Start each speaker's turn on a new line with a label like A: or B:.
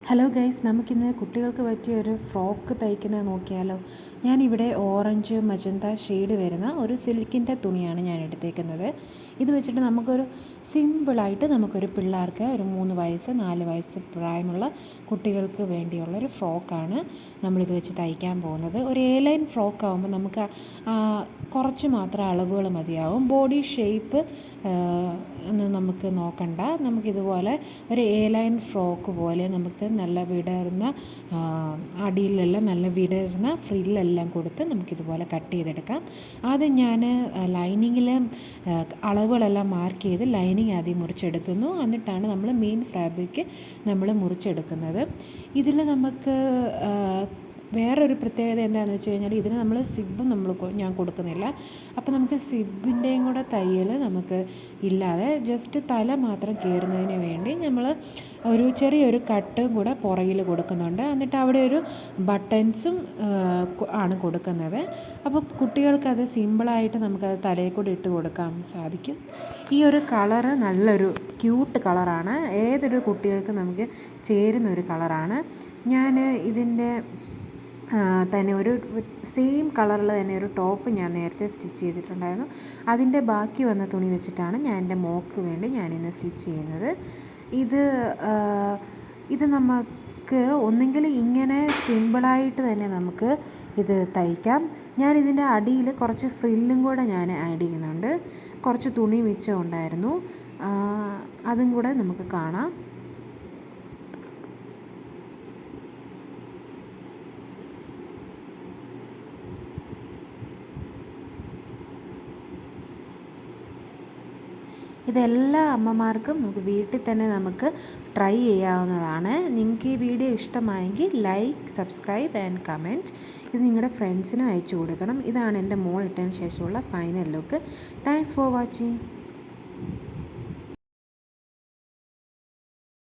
A: Hello guys, നമുക്കിന്ന് കുട്ടികൾക്ക് പറ്റിയ ഒരു ഫ്രോക്ക് തയ്ക്കുന്നത് നോക്കിയാലോ. ഞാനിവിടെ ഓറഞ്ച് മജന്ത ഷെയ്ഡ് വരുന്ന ഒരു സിൽക്കിൻ്റെ തുണിയാണ് ഞാൻ എടുത്തേക്കുന്നത്. ഇത് വെച്ചിട്ട് നമുക്കൊരു സിമ്പിളായിട്ട് നമുക്കൊരു പിള്ളേർക്ക് ഒരു 3 വയസ്സ് 4 വയസ്സ് പ്രായമുള്ള കുട്ടികൾക്ക് വേണ്ടിയുള്ളൊരു ഫ്രോക്കാണ് നമ്മളിത് വെച്ച് തയ്ക്കാൻ പോകുന്നത്. ഒരു ലൈൻ ഫ്രോക്ക് ആകുമ്പോൾ നമുക്ക് കുറച്ച് മാത്രം അളവുകൾ മതിയാവും. ബോഡി ഷേപ്പ് ഒന്നും നമുക്ക് നോക്കണ്ട. നമുക്കിതുപോലെ ഒരു ലൈൻ ഫ്രോക്ക് പോലെ നമുക്ക് നല്ല വിടർന്ന അടിയിലെല്ലാം നല്ല വിടർന്ന ഫ്രില്ലെല്ലാം കൊടുത്ത് നമുക്കിതുപോലെ കട്ട് ചെയ്തെടുക്കാം. ആദ്യം ഞാൻ ലൈനിങ്ങിൽ അളവുകളെല്ലാം മാർക്ക് ചെയ്ത് ലൈനിങ് ആദ്യം മുറിച്ചെടുക്കുന്നു. എന്നിട്ടാണ് നമ്മൾ മെയിൻ ഫാബ്രിക് നമ്മൾ മുറിച്ചെടുക്കുന്നത്. ഇതിൽ നമുക്ക് വേറൊരു പ്രത്യേകത എന്താണെന്ന് വെച്ച് കഴിഞ്ഞാൽ ഇതിന് നമ്മൾ സിബും ഞാൻ കൊടുക്കുന്നില്ല. അപ്പോൾ നമുക്ക് സിബിൻ്റെയും കൂടെ തയ്യൽ നമുക്ക് ഇല്ലാതെ ജസ്റ്റ് തല മാത്രം കയറുന്നതിന് വേണ്ടി നമ്മൾ ഒരു ചെറിയൊരു കട്ടും കൂടെ പുറകിൽ കൊടുക്കുന്നുണ്ട്. എന്നിട്ട് അവിടെ ഒരു ബട്ടൺസും ആണ് കൊടുക്കുന്നത്. അപ്പോൾ കുട്ടികൾക്കത് സിമ്പിളായിട്ട് നമുക്കത് തലയിൽ കൂടി ഇട്ട് കൊടുക്കാൻ സാധിക്കും. ഈ ഒരു കളറ് നല്ലൊരു ക്യൂട്ട് കളറാണ്. ഏതൊരു കുട്ടികൾക്കും നമുക്ക് ചേരുന്ന ഒരു കളറാണ്. ഞാൻ ഇതിൻ്റെ തന്നെ ഒരു സെയിം കളറിൽ തന്നെ ഒരു ടോപ്പ് ഞാൻ നേരത്തെ സ്റ്റിച്ച് ചെയ്തിട്ടുണ്ടായിരുന്നു. അതിൻ്റെ ബാക്കി വന്ന തുണി വെച്ചിട്ടാണ് ഞാൻ എൻ്റെ മോൾക്ക് വേണ്ടി ഞാനിന്ന് സ്റ്റിച്ച് ചെയ്യുന്നത്. ഇത് നമുക്ക് ഒന്നെങ്കിൽ ഇങ്ങനെ സിമ്പിളായിട്ട് തന്നെ നമുക്ക് ഇത് തയ്ക്കാം. ഞാനിതിൻ്റെ അടിയിൽ കുറച്ച് ഫ്രില്ലും കൂടെ ഞാൻ ആഡ് ചെയ്യുന്നുണ്ട്. കുറച്ച് തുണി മിച്ചം ഉണ്ടായിരുന്നു, അതും കൂടെ നമുക്ക് കാണാം. ഇതെല്ലാ അമ്മമാർക്കും നമുക്ക് വീട്ടിൽ തന്നെ നമുക്ക് ട്രൈ ചെയ്യാവുന്നതാണ്. നിങ്ങൾക്ക് ഈ വീഡിയോ ഇഷ്ടമായെങ്കിൽ ലൈക്ക്, സബ്സ്ക്രൈബ് ആൻഡ് കമൻറ്റ്. ഇത് നിങ്ങളുടെ ഫ്രണ്ട്സിനും അയച്ചു കൊടുക്കണം. ഇതാണ് എൻ്റെ മോൾ ഇട്ടതിന് ശേഷമുള്ള final look. Thanks for watching.